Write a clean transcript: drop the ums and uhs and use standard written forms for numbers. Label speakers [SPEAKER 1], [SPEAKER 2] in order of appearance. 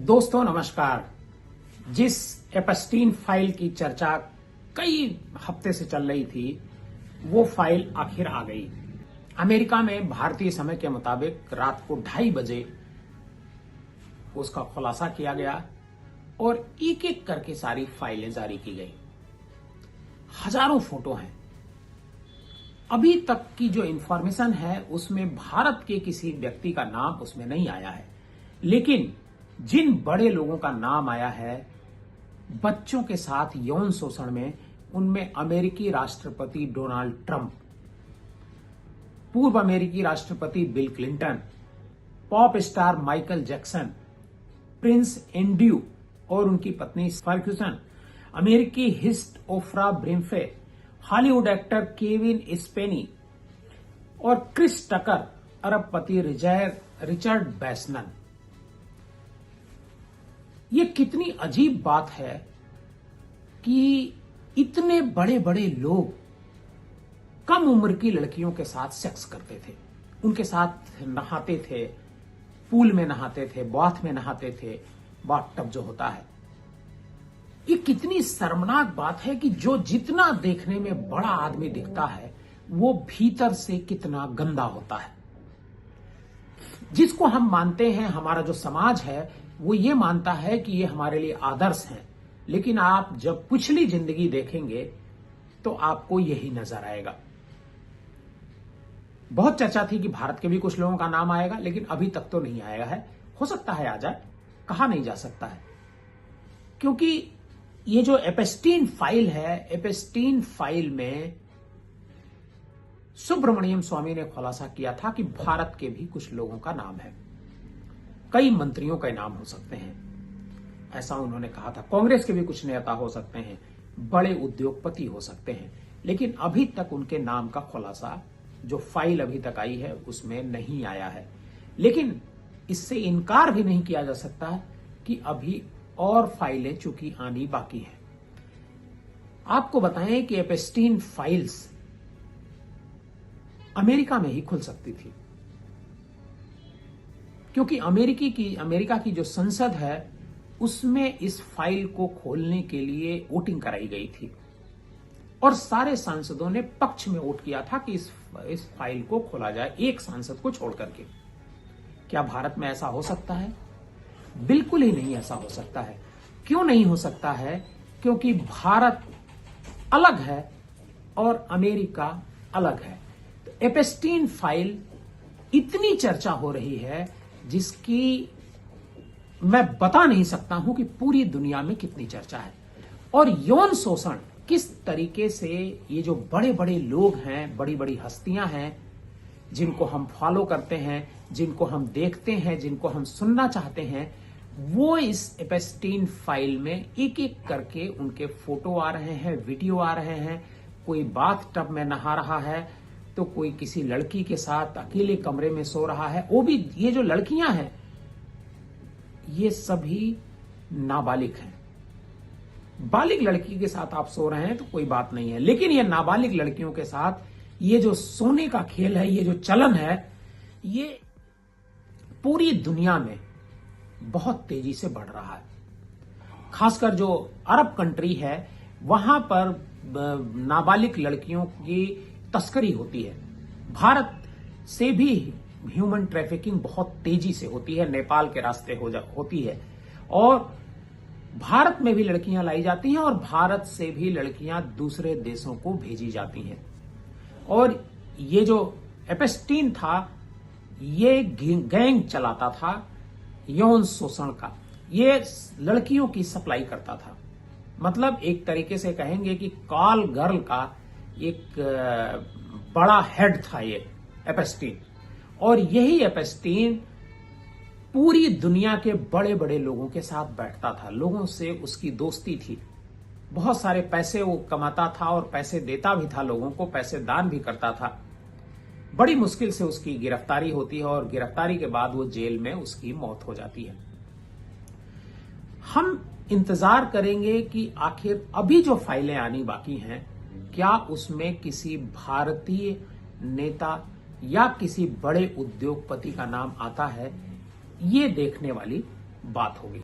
[SPEAKER 1] दोस्तों नमस्कार। जिस एपस्टीन फाइल की चर्चा कई हफ्ते से चल रही थी, वो फाइल आखिर आ गई। अमेरिका में भारतीय समय के मुताबिक रात को 2:30 बजे उसका खुलासा किया गया और एक एक करके सारी फाइलें जारी की गई। हजारों फोटो हैं। अभी तक की जो इंफॉर्मेशन है उसमें भारत के किसी व्यक्ति का नाम उसमें नहीं आया है, लेकिन जिन बड़े लोगों का नाम आया है बच्चों के साथ यौन शोषण में, उनमें अमेरिकी राष्ट्रपति डोनाल्ड ट्रंप, पूर्व अमेरिकी राष्ट्रपति Bill Clinton, pop star Michael Jackson, Prince Andrew और उनकी पत्नी फर्ग्यूसन, अमेरिकी हिस्ट ओफ्रा ब्रिम्फे, हॉलीवुड एक्टर केविन स्पेनी और क्रिस टकर, अरबपति रिचर्ड बैसनन। ये कितनी अजीब बात है कि इतने बड़े बड़े लोग कम उम्र की लड़कियों के साथ सेक्स करते थे, उनके साथ नहाते थे, पूल में नहाते थे, बाथ में नहाते थे, बाथटब जो होता है। ये कितनी शर्मनाक बात है कि जो जितना देखने में बड़ा आदमी दिखता है वो भीतर से कितना गंदा होता है। जिसको हम मानते हैं, हमारा जो समाज है वो ये मानता है कि ये हमारे लिए आदर्श हैं, लेकिन आप जब पिछली जिंदगी देखेंगे तो आपको यही नजर आएगा। बहुत चर्चा थी कि भारत के भी कुछ लोगों का नाम आएगा, लेकिन अभी तक तो नहीं आया है। हो सकता है आ जाए, कहा नहीं जा सकता है, क्योंकि ये जो एपस्टीन फाइल है, एपस्टीन फाइल में सुब्रमण्यम स्वामी ने खुलासा किया था कि भारत के भी कुछ लोगों का नाम है, कई मंत्रियों का नाम हो सकते हैं, ऐसा उन्होंने कहा था। कांग्रेस के भी कुछ नेता हो सकते हैं, बड़े उद्योगपति हो सकते हैं, लेकिन अभी तक उनके नाम का खुलासा जो फाइल अभी तक आई है उसमें नहीं आया है। लेकिन इससे इनकार भी नहीं किया जा सकता कि अभी और फाइलें चूंकि आनी बाकी हैं। आपको बताएं कि एपस्टीन फाइल्स अमेरिका में ही खुल सकती थी, क्योंकि अमेरिका की जो संसद है उसमें इस फाइल को खोलने के लिए वोटिंग कराई गई थी और सारे सांसदों ने पक्ष में वोट किया था कि इस फाइल को खोला जाए, एक सांसद को छोड़ करके। क्या भारत में ऐसा हो सकता है? बिल्कुल ही नहीं ऐसा हो सकता है। क्यों नहीं हो सकता है? क्योंकि भारत अलग है और अमेरिका अलग है। तो एपस्टीन फाइल इतनी चर्चा हो रही है जिसकी मैं बता नहीं सकता हूं कि पूरी दुनिया में कितनी चर्चा है। और यौन शोषण किस तरीके से ये जो बड़े बड़े लोग हैं, बड़ी बड़ी हस्तियां हैं, जिनको हम फॉलो करते हैं, जिनको हम देखते हैं, जिनको हम सुनना चाहते हैं, वो इस एपस्टीन फाइल में एक एक करके उनके फोटो आ रहे हैं, वीडियो आ रहे हैं। कोई बाथ टब में नहा रहा है तो कोई किसी लड़की के साथ अकेले कमरे में सो रहा है। वो भी ये जो लड़कियां हैं ये सभी नाबालिग हैं। बालिग लड़की के साथ आप सो रहे हैं तो कोई बात नहीं है, लेकिन ये नाबालिग लड़कियों के साथ ये जो सोने का खेल है, ये जो चलन है, ये पूरी दुनिया में बहुत तेजी से बढ़ रहा है। खासकर जो अरब कंट्री है वहां पर नाबालिग लड़कियों की तस्करी होती है। भारत से भी ह्यूमन ट्रैफिकिंग बहुत तेजी से होती है, नेपाल के रास्ते होती है, और भारत में भी लड़कियां लाई जाती हैं और भारत से भी लड़कियां दूसरे देशों को भेजी जाती हैं। और ये जो एपस्टीन था ये गैंग चलाता था यौन शोषण का, ये लड़कियों की सप्लाई करता था। मतलब एक तरीके से कहेंगे कि कॉल गर्ल का एक बड़ा हेड था ये एपस्टीन। और यही एपस्टीन पूरी दुनिया के बड़े बड़े लोगों के साथ बैठता था, लोगों से उसकी दोस्ती थी, बहुत सारे पैसे वो कमाता था और पैसे देता भी था लोगों को, पैसे दान भी करता था। बड़ी मुश्किल से उसकी गिरफ्तारी होती है और गिरफ्तारी के बाद वो जेल में उसकी मौत हो जाती है। हम इंतजार करेंगे कि आखिर अभी जो फाइलें आनी बाकी हैं, क्या उसमें किसी भारतीय नेता या किसी बड़े उद्योगपति का नाम आता है, ये देखने वाली बात होगी।